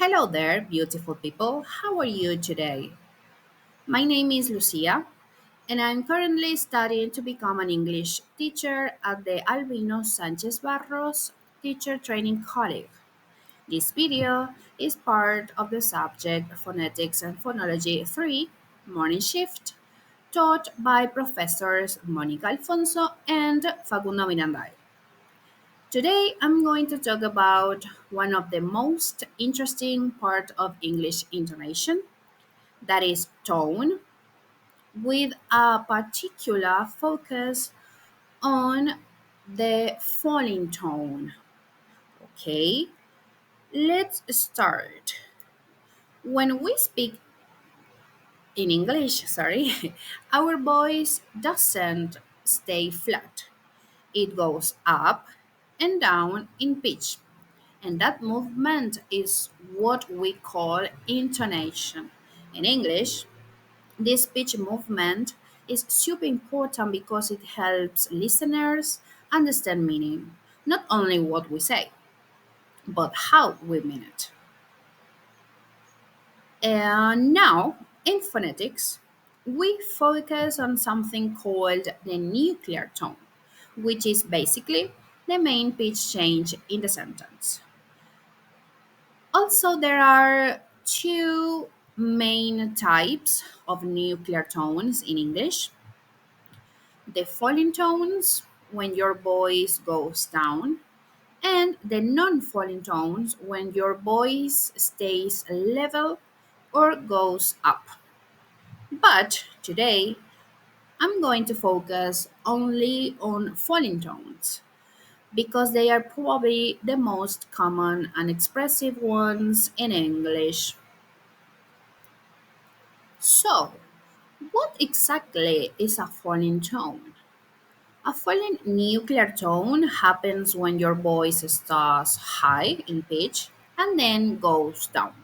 Hello there, beautiful people. How are you today? My name is Lucia, and I'm currently studying to become an English teacher at the Albino Sanchez Barros Teacher Training College. This video is part of the subject Phonetics and Phonology 3 Morning Shift, taught by Professors Monica Alfonso and Facundo Miranda. Today, I'm going to talk about one of the most interesting part of English intonation, that is tone, with a particular focus on the falling tone. Okay, let's start. When we speak in English, sorry, our voice doesn't stay flat. It goes up and down in pitch. And that movement is what we call intonation. In English, this pitch movement is super important because it helps listeners understand meaning, not only what we say, but how we mean it. And now, in phonetics, we focus on something called the nuclear tone, which is basically the main pitch change in the sentence. Also, there are two main types of nuclear tones in English: the falling tones, when your voice goes down, and the non falling tones, when your voice stays level or goes up. But today, I'm going to focus only on falling tones because they are probably the most common and expressive ones in English. So, what exactly is a falling tone? A falling nuclear tone happens when your voice starts high in pitch and then goes down,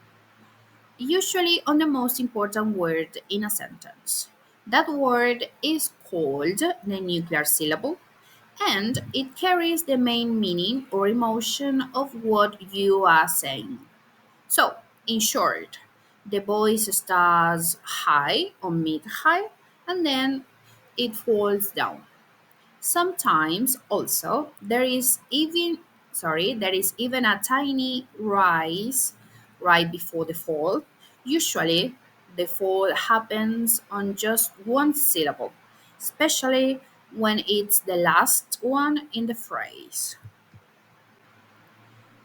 usually on the most important word in a sentence. That word is called the nuclear syllable, and it carries the main meaning or emotion of what you are saying. So, in short, the voice starts high or mid high and then it falls down. Sometimes also there is even a tiny rise right before the fall. Usually the fall happens on just one syllable, especially when it's the last one in the phrase.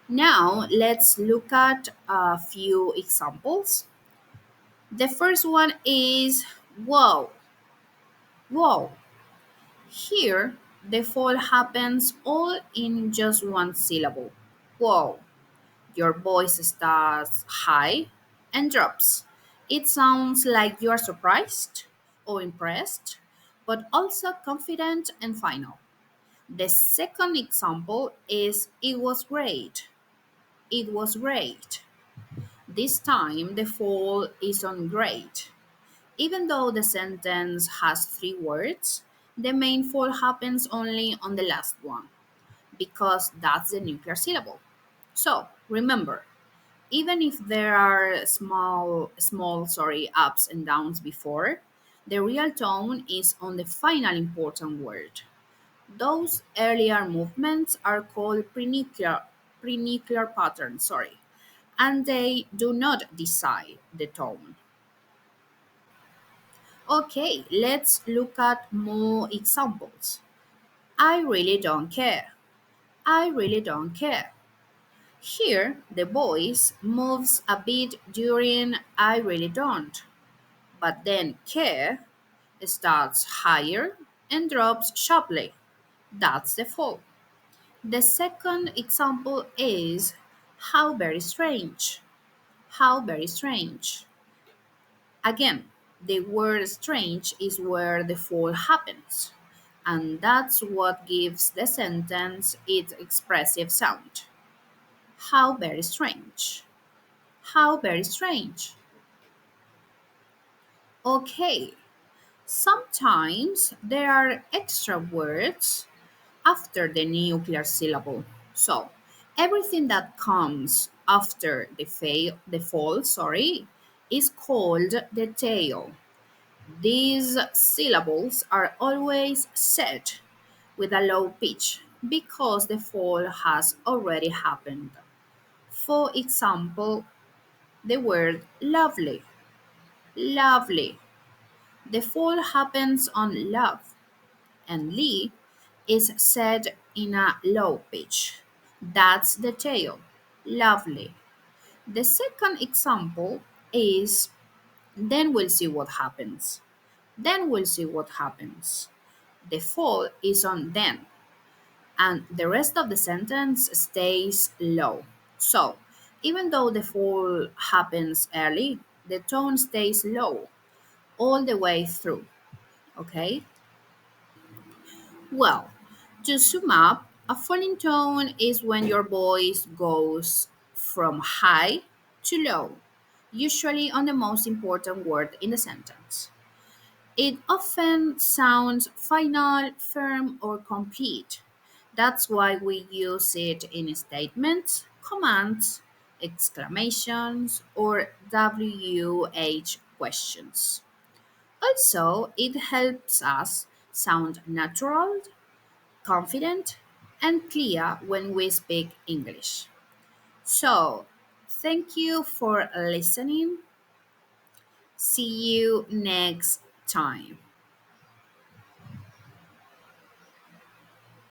Now let's look at a few examples. The first one is whoa, whoa. Here, the fall happens all in just one syllable. Whoa. Your voice starts high and drops. It sounds like you are surprised or impressed, but also confident and final. The second example is it was great. It was great. This time the fall is on great. Even though the sentence has three words, the main fall happens only on the last one because that's the nuclear syllable. So remember, even if there are small ups and downs before, the real tone is on the final important word. Those earlier movements are called prenuclear patterns, and they do not decide the tone. Okay, let's look at more examples. I really don't care. I really don't care. Here, the voice moves a bit during I really don't, but then care starts higher and drops sharply. That's the fall. The second example is how very strange. How very strange. Again, the word strange is where the fall happens, and that's what gives the sentence its expressive sound. How very strange. How very strange. Okay, sometimes there are extra words after the nuclear syllable. So, everything that comes after the fall, is called the tail. These syllables are always said with a low pitch because the fall has already happened. For example, the word lovely. Lovely. The fall happens on love, and Lee is said in a low pitch. That's the tail. Lovely. The second example is then we'll see what happens. Then we'll see what happens. The fall is on then, and the rest of the sentence stays low. So, even though the fall happens early, the tone stays low all the way through. Okay? Well, to sum up, a falling tone is when your voice goes from high to low, usually on the most important word in the sentence. It often sounds final, firm, or complete. That's why we use it in statements, commands, exclamations, or WH questions. Also, it helps us sound natural, confident, and clear when we speak English. So, thank you for listening. See you next time.